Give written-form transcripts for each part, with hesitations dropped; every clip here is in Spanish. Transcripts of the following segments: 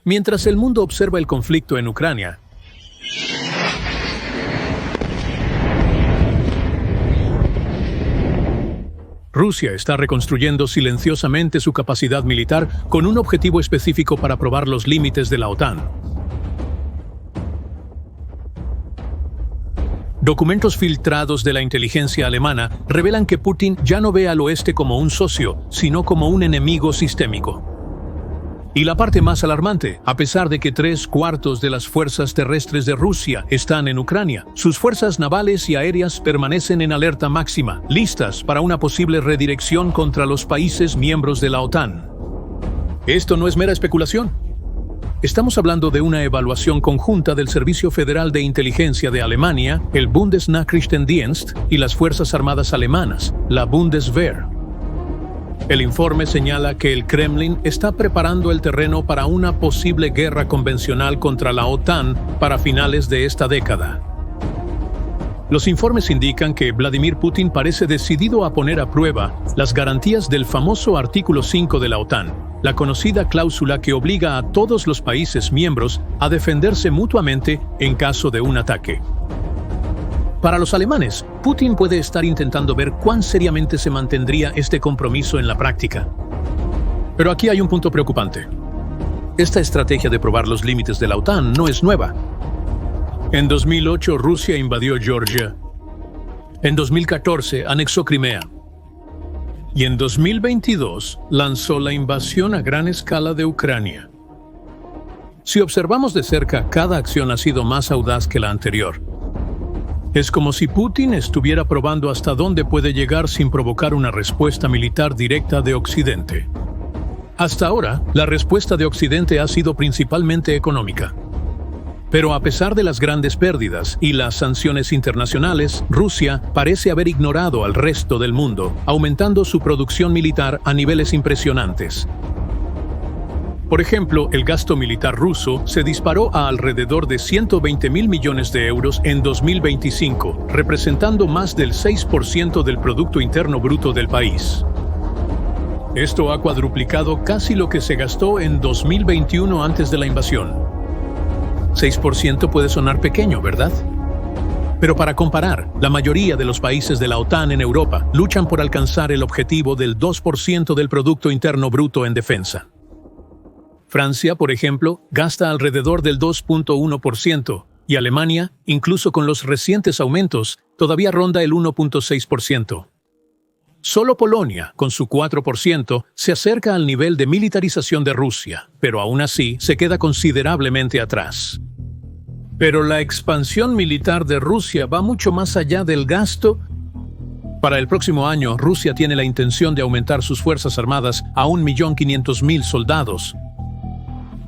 Mientras el mundo observa el conflicto en Ucrania, Rusia está reconstruyendo silenciosamente su capacidad militar con un objetivo específico para probar los límites de la OTAN. Documentos filtrados de la inteligencia alemana revelan que Putin ya no ve al oeste como un socio, sino como un enemigo sistémico. Y la parte más alarmante, a pesar de que 3/4 de las fuerzas terrestres de Rusia están en Ucrania, sus fuerzas navales y aéreas permanecen en alerta máxima, listas para una posible redirección contra los países miembros de la OTAN. Esto no es mera especulación. Estamos hablando de una evaluación conjunta del Servicio Federal de Inteligencia de Alemania, el Bundesnachrichtendienst, y las Fuerzas Armadas Alemanas, la Bundeswehr. El informe señala que el Kremlin está preparando el terreno para una posible guerra convencional contra la OTAN para finales de esta década. Los informes indican que Vladimir Putin parece decidido a poner a prueba las garantías del famoso Artículo 5 de la OTAN, la conocida cláusula que obliga a todos los países miembros a defenderse mutuamente en caso de un ataque. Para los alemanes, Putin puede estar intentando ver cuán seriamente se mantendría este compromiso en la práctica. Pero aquí hay un punto preocupante. Esta estrategia de probar los límites de la OTAN no es nueva. En 2008, Rusia invadió Georgia. En 2014, anexó Crimea. Y en 2022, lanzó la invasión a gran escala de Ucrania. Si observamos de cerca, cada acción ha sido más audaz que la anterior. Es como si Putin estuviera probando hasta dónde puede llegar sin provocar una respuesta militar directa de Occidente. Hasta ahora, la respuesta de Occidente ha sido principalmente económica. Pero a pesar de las grandes pérdidas y las sanciones internacionales, Rusia parece haber ignorado al resto del mundo, aumentando su producción militar a niveles impresionantes. Por ejemplo, el gasto militar ruso se disparó a alrededor de 120.000 millones de euros en 2025, representando más del 6% del Producto Interno Bruto del país. Esto ha cuadruplicado casi lo que se gastó en 2021 antes de la invasión. 6% puede sonar pequeño, ¿verdad? Pero para comparar, la mayoría de los países de la OTAN en Europa luchan por alcanzar el objetivo del 2% del Producto Interno Bruto en defensa. Francia, por ejemplo, gasta alrededor del 2.1%, y Alemania, incluso con los recientes aumentos, todavía ronda el 1.6%. Solo Polonia, con su 4%, se acerca al nivel de militarización de Rusia, pero aún así se queda considerablemente atrás. Pero la expansión militar de Rusia va mucho más allá del gasto. Para el próximo año, Rusia tiene la intención de aumentar sus fuerzas armadas a 1.500.000 soldados.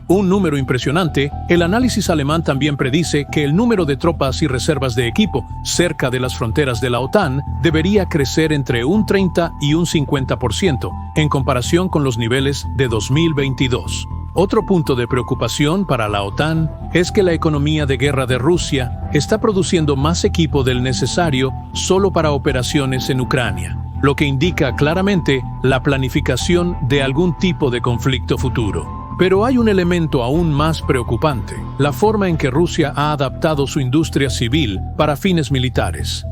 Un número impresionante. El análisis alemán también predice que el número de tropas y reservas de equipo cerca de las fronteras de la OTAN debería crecer entre un 30 y un 50% en comparación con los niveles de 2022. Otro punto de preocupación para la OTAN es que la economía de guerra de Rusia está produciendo más equipo del necesario solo para operaciones en Ucrania, lo que indica claramente la planificación de algún tipo de conflicto futuro. Pero hay un elemento aún más preocupante: la forma en que Rusia ha adaptado su industria civil para fines militares.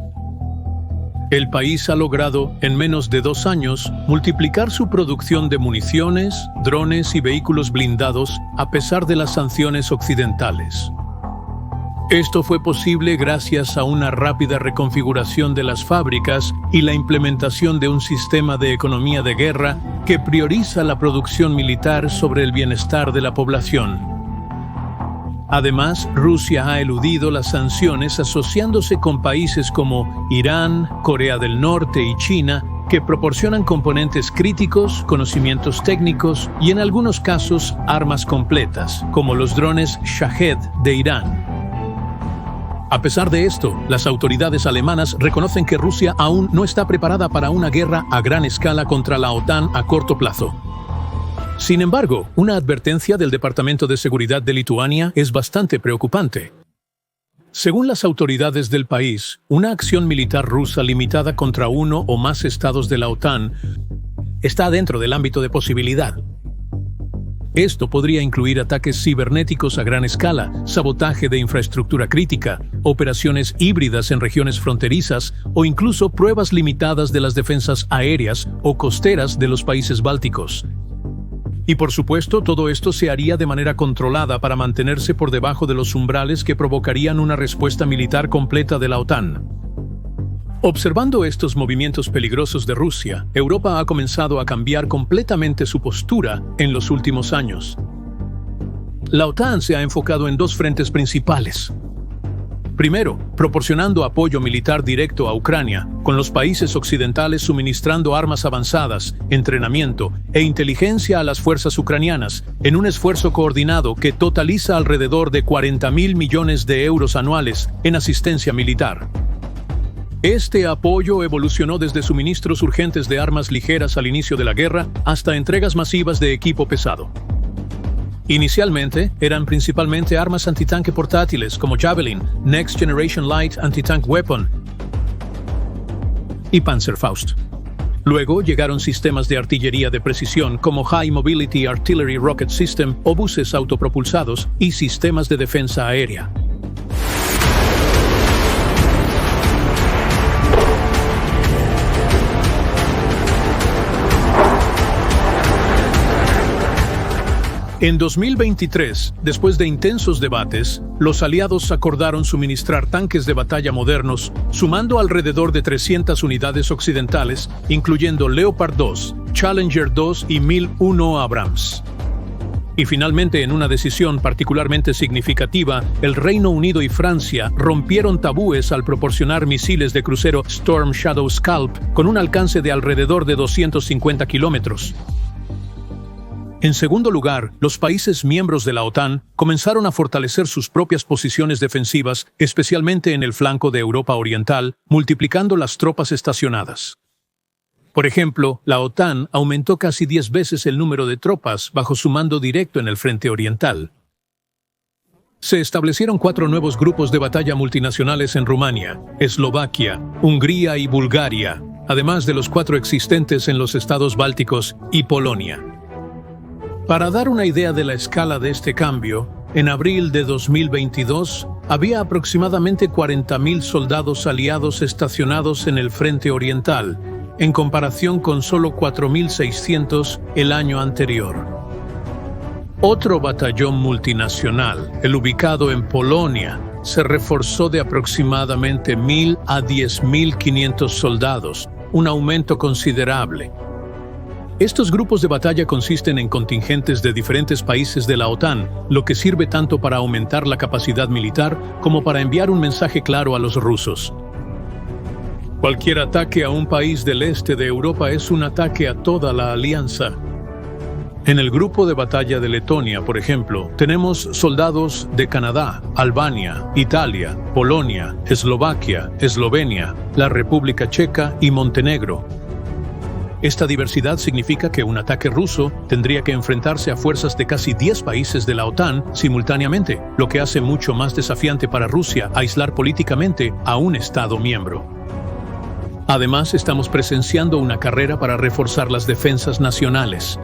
El país ha logrado, en menos de 2 años, multiplicar su producción de municiones, drones y vehículos blindados a pesar de las sanciones occidentales. Esto fue posible gracias a una rápida reconfiguración de las fábricas y la implementación de un sistema de economía de guerra que prioriza la producción militar sobre el bienestar de la población. Además, Rusia ha eludido las sanciones asociándose con países como Irán, Corea del Norte y China, que proporcionan componentes críticos, conocimientos técnicos y en algunos casos armas completas, como los drones Shahed de Irán. A pesar de esto, las autoridades alemanas reconocen que Rusia aún no está preparada para una guerra a gran escala contra la OTAN a corto plazo. Sin embargo, una advertencia del Departamento de Seguridad de Lituania es bastante preocupante. Según las autoridades del país, una acción militar rusa limitada contra uno o más estados de la OTAN está dentro del ámbito de posibilidad. Esto podría incluir ataques cibernéticos a gran escala, sabotaje de infraestructura crítica, operaciones híbridas en regiones fronterizas o incluso pruebas limitadas de las defensas aéreas o costeras de los países bálticos. Y por supuesto, todo esto se haría de manera controlada para mantenerse por debajo de los umbrales que provocarían una respuesta militar completa de la OTAN. Observando estos movimientos peligrosos de Rusia, Europa ha comenzado a cambiar completamente su postura en los últimos años. La OTAN se ha enfocado en dos frentes principales. Primero, proporcionando apoyo militar directo a Ucrania, con los países occidentales suministrando armas avanzadas, entrenamiento e inteligencia a las fuerzas ucranianas, en un esfuerzo coordinado que totaliza alrededor de 40.000 millones de euros anuales en asistencia militar. Este apoyo evolucionó desde suministros urgentes de armas ligeras al inicio de la guerra hasta entregas masivas de equipo pesado. Inicialmente, eran principalmente armas antitanque portátiles como Javelin, Next Generation Light Anti-Tank Weapon y Panzerfaust. Luego llegaron sistemas de artillería de precisión como High Mobility Artillery Rocket System, obuses autopropulsados y sistemas de defensa aérea. En 2023, después de intensos debates, los aliados acordaron suministrar tanques de batalla modernos, sumando alrededor de 300 unidades occidentales, incluyendo Leopard 2, Challenger 2 y 1001 Abrams. Y finalmente, en una decisión particularmente significativa, el Reino Unido y Francia rompieron tabúes al proporcionar misiles de crucero Storm Shadow Scalp con un alcance de alrededor de 250 kilómetros. En segundo lugar, los países miembros de la OTAN comenzaron a fortalecer sus propias posiciones defensivas, especialmente en el flanco de Europa Oriental, multiplicando las tropas estacionadas. Por ejemplo, la OTAN aumentó casi 10 veces el número de tropas bajo su mando directo en el frente oriental. Se establecieron 4 nuevos grupos de batalla multinacionales en Rumania, Eslovaquia, Hungría y Bulgaria, además de los 4 existentes en los estados bálticos y Polonia. Para dar una idea de la escala de este cambio, en abril de 2022 había aproximadamente 40.000 soldados aliados estacionados en el frente oriental, en comparación con solo 4.600 el año anterior. Otro batallón multinacional, el ubicado en Polonia, se reforzó de aproximadamente 1.000 a 10.500 soldados, un aumento considerable. Estos grupos de batalla consisten en contingentes de diferentes países de la OTAN, lo que sirve tanto para aumentar la capacidad militar como para enviar un mensaje claro a los rusos. Cualquier ataque a un país del este de Europa es un ataque a toda la alianza. En el grupo de batalla de Letonia, por ejemplo, tenemos soldados de Canadá, Albania, Italia, Polonia, Eslovaquia, Eslovenia, la República Checa y Montenegro. Esta diversidad significa que un ataque ruso tendría que enfrentarse a fuerzas de casi 10 países de la OTAN simultáneamente, lo que hace mucho más desafiante para Rusia aislar políticamente a un Estado miembro. Además, estamos presenciando una carrera para reforzar las defensas nacionales.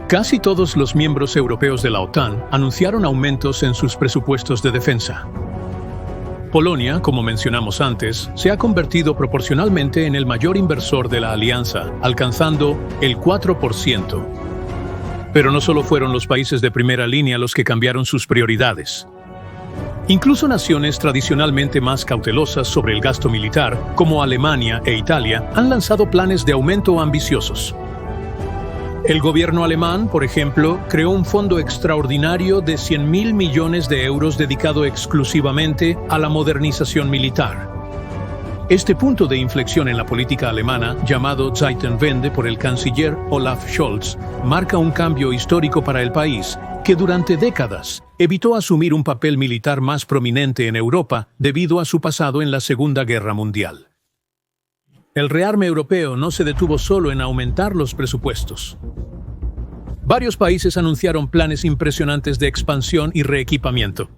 Casi todos los miembros europeos de la OTAN anunciaron aumentos en sus presupuestos de defensa. Polonia, como mencionamos antes, se ha convertido proporcionalmente en el mayor inversor de la alianza, alcanzando el 4%. Pero no solo fueron los países de primera línea los que cambiaron sus prioridades. Incluso naciones tradicionalmente más cautelosas sobre el gasto militar, como Alemania e Italia, han lanzado planes de aumento ambiciosos. El gobierno alemán, por ejemplo, creó un fondo extraordinario de 100.000 millones de euros dedicado exclusivamente a la modernización militar. Este punto de inflexión en la política alemana, llamado Zeitenwende por el canciller Olaf Scholz, marca un cambio histórico para el país, que durante décadas evitó asumir un papel militar más prominente en Europa debido a su pasado en la Segunda Guerra Mundial. El rearme europeo no se detuvo solo en aumentar los presupuestos. Varios países anunciaron planes impresionantes de expansión y reequipamiento.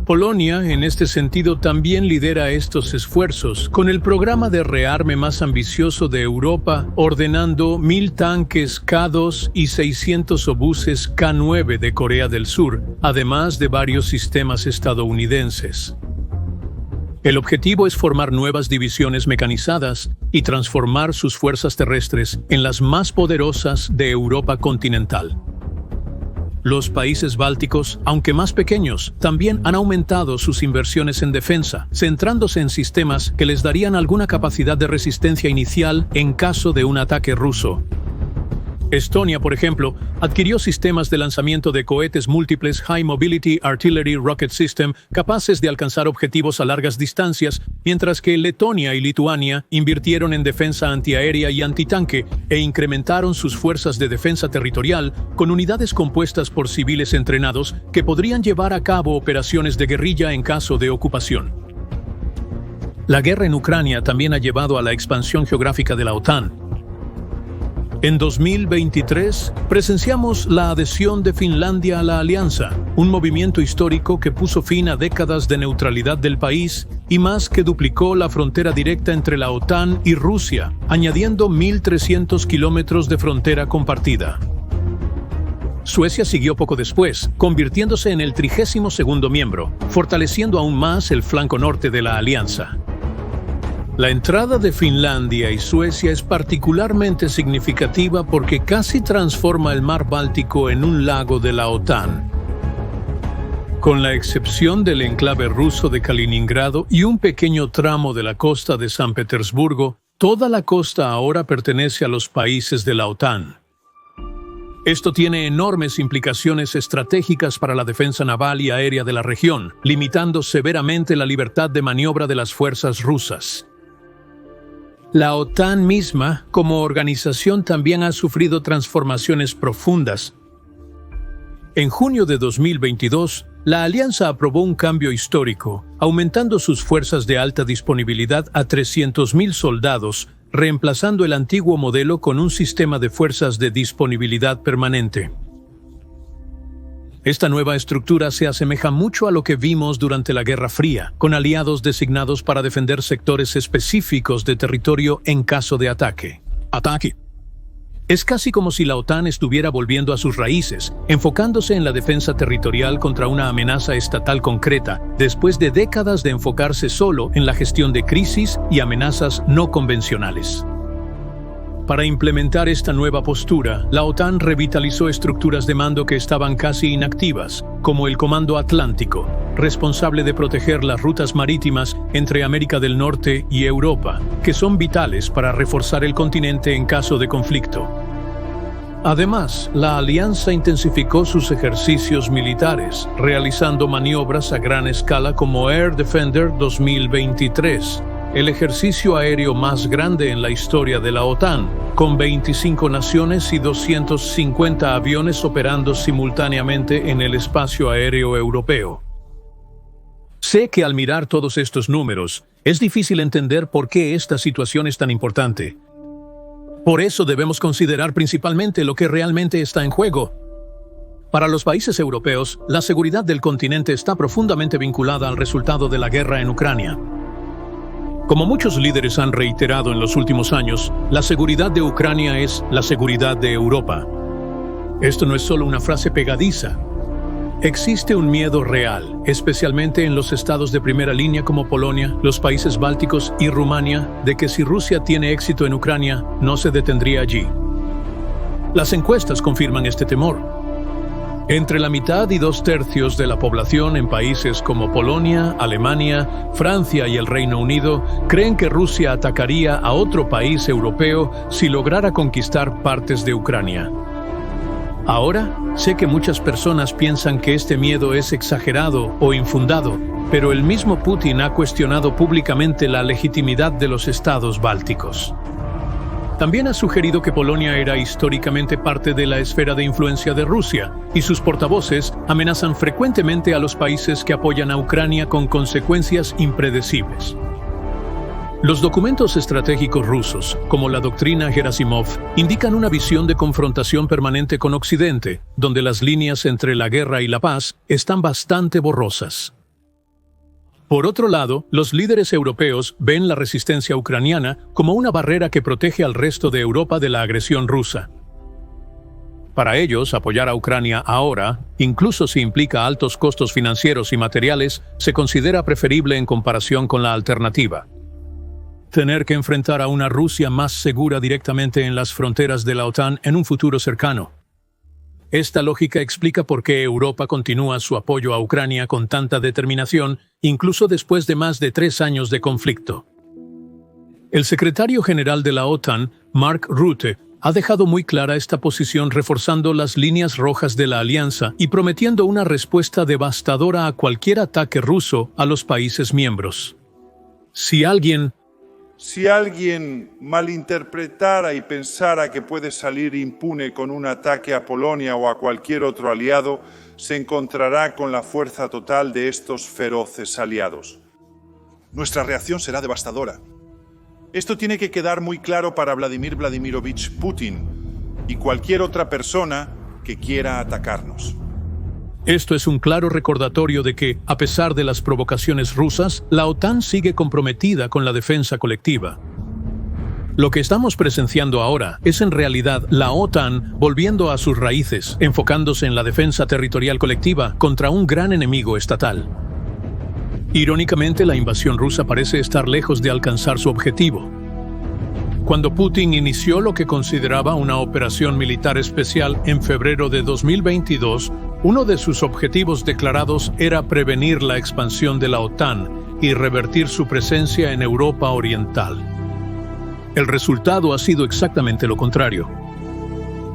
Polonia, en este sentido, también lidera estos esfuerzos, con el programa de rearme más ambicioso de Europa, ordenando 1.000 tanques K2 y 600 obuses K9 de Corea del Sur, además de varios sistemas estadounidenses. El objetivo es formar nuevas divisiones mecanizadas y transformar sus fuerzas terrestres en las más poderosas de Europa continental. Los países bálticos, aunque más pequeños, también han aumentado sus inversiones en defensa, centrándose en sistemas que les darían alguna capacidad de resistencia inicial en caso de un ataque ruso. Estonia, por ejemplo, adquirió sistemas de lanzamiento de cohetes múltiples High Mobility Artillery Rocket System capaces de alcanzar objetivos a largas distancias, mientras que Letonia y Lituania invirtieron en defensa antiaérea y antitanque e incrementaron sus fuerzas de defensa territorial con unidades compuestas por civiles entrenados que podrían llevar a cabo operaciones de guerrilla en caso de ocupación. La guerra en Ucrania también ha llevado a la expansión geográfica de la OTAN. En 2023, presenciamos la adhesión de Finlandia a la alianza, un movimiento histórico que puso fin a décadas de neutralidad del país y más que duplicó la frontera directa entre la OTAN y Rusia, añadiendo 1.300 kilómetros de frontera compartida. Suecia siguió poco después, convirtiéndose en el 32º miembro, fortaleciendo aún más el flanco norte de la alianza. La entrada de Finlandia y Suecia es particularmente significativa porque casi transforma el mar Báltico en un lago de la OTAN. Con la excepción del enclave ruso de Kaliningrado y un pequeño tramo de la costa de San Petersburgo, toda la costa ahora pertenece a los países de la OTAN. Esto tiene enormes implicaciones estratégicas para la defensa naval y aérea de la región, limitando severamente la libertad de maniobra de las fuerzas rusas. La OTAN misma, como organización, también ha sufrido transformaciones profundas. En junio de 2022, la alianza aprobó un cambio histórico, aumentando sus fuerzas de alta disponibilidad a 300.000 soldados, reemplazando el antiguo modelo con un sistema de fuerzas de disponibilidad permanente. Esta nueva estructura se asemeja mucho a lo que vimos durante la Guerra Fría, con aliados designados para defender sectores específicos de territorio en caso de ataque. Es casi como si la OTAN estuviera volviendo a sus raíces, enfocándose en la defensa territorial contra una amenaza estatal concreta, después de décadas de enfocarse solo en la gestión de crisis y amenazas no convencionales. Para implementar esta nueva postura, la OTAN revitalizó estructuras de mando que estaban casi inactivas, como el Comando Atlántico, responsable de proteger las rutas marítimas entre América del Norte y Europa, que son vitales para reforzar el continente en caso de conflicto. Además, la alianza intensificó sus ejercicios militares, realizando maniobras a gran escala como Air Defender 2023, el ejercicio aéreo más grande en la historia de la OTAN, con 25 naciones y 250 aviones operando simultáneamente en el espacio aéreo europeo. Sé que al mirar todos estos números, es difícil entender por qué esta situación es tan importante. Por eso debemos considerar principalmente lo que realmente está en juego. Para los países europeos, la seguridad del continente está profundamente vinculada al resultado de la guerra en Ucrania. Como muchos líderes han reiterado en los últimos años, la seguridad de Ucrania es la seguridad de Europa. Esto no es solo una frase pegadiza. Existe un miedo real, especialmente en los estados de primera línea como Polonia, los países bálticos y Rumania, de que si Rusia tiene éxito en Ucrania, no se detendría allí. Las encuestas confirman este temor. Entre la mitad y 2/3 de la población en países como Polonia, Alemania, Francia y el Reino Unido creen que Rusia atacaría a otro país europeo si lograra conquistar partes de Ucrania. Ahora, sé que muchas personas piensan que este miedo es exagerado o infundado, pero el mismo Putin ha cuestionado públicamente la legitimidad de los estados bálticos. También ha sugerido que Polonia era históricamente parte de la esfera de influencia de Rusia, y sus portavoces amenazan frecuentemente a los países que apoyan a Ucrania con consecuencias impredecibles. Los documentos estratégicos rusos, como la doctrina Gerasimov, indican una visión de confrontación permanente con Occidente, donde las líneas entre la guerra y la paz están bastante borrosas. Por otro lado, los líderes europeos ven la resistencia ucraniana como una barrera que protege al resto de Europa de la agresión rusa. Para ellos, apoyar a Ucrania ahora, incluso si implica altos costos financieros y materiales, se considera preferible en comparación con la alternativa. Tener que enfrentar a una Rusia más segura directamente en las fronteras de la OTAN en un futuro cercano. Esta lógica explica por qué Europa continúa su apoyo a Ucrania con tanta determinación, incluso después de más de 3 años de conflicto. El secretario general de la OTAN, Mark Rutte, ha dejado muy clara esta posición, reforzando las líneas rojas de la alianza y prometiendo una respuesta devastadora a cualquier ataque ruso a los países miembros. Si alguien malinterpretara y pensara que puede salir impune con un ataque a Polonia o a cualquier otro aliado, se encontrará con la fuerza total de estos feroces aliados. Nuestra reacción será devastadora. Esto tiene que quedar muy claro para Vladimir Vladimirovich Putin y cualquier otra persona que quiera atacarnos. Esto es un claro recordatorio de que, a pesar de las provocaciones rusas, la OTAN sigue comprometida con la defensa colectiva. Lo que estamos presenciando ahora es en realidad la OTAN volviendo a sus raíces, enfocándose en la defensa territorial colectiva contra un gran enemigo estatal. Irónicamente, la invasión rusa parece estar lejos de alcanzar su objetivo. Cuando Putin inició lo que consideraba una operación militar especial en febrero de 2022, uno de sus objetivos declarados era prevenir la expansión de la OTAN y revertir su presencia en Europa Oriental. El resultado ha sido exactamente lo contrario.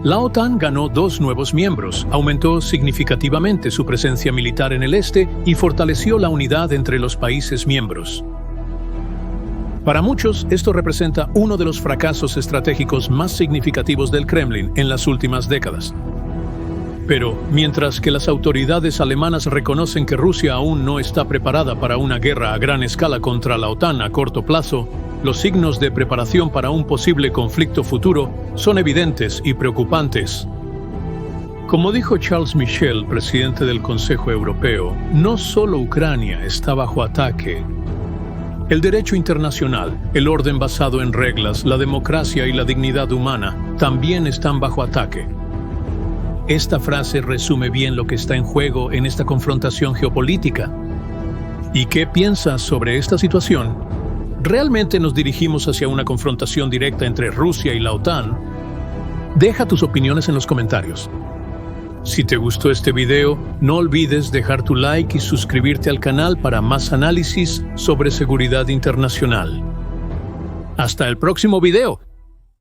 La OTAN ganó 2 nuevos miembros, aumentó significativamente su presencia militar en el este y fortaleció la unidad entre los países miembros. Para muchos, esto representa uno de los fracasos estratégicos más significativos del Kremlin en las últimas décadas. Pero, mientras que las autoridades alemanas reconocen que Rusia aún no está preparada para una guerra a gran escala contra la OTAN a corto plazo, los signos de preparación para un posible conflicto futuro son evidentes y preocupantes. Como dijo Charles Michel, presidente del Consejo Europeo, no solo Ucrania está bajo ataque. El derecho internacional, el orden basado en reglas, la democracia y la dignidad humana también están bajo ataque. Esta frase resume bien lo que está en juego en esta confrontación geopolítica. ¿Y qué piensas sobre esta situación? ¿Realmente nos dirigimos hacia una confrontación directa entre Rusia y la OTAN? Deja tus opiniones en los comentarios. Si te gustó este video, no olvides dejar tu like y suscribirte al canal para más análisis sobre seguridad internacional. Hasta el próximo video.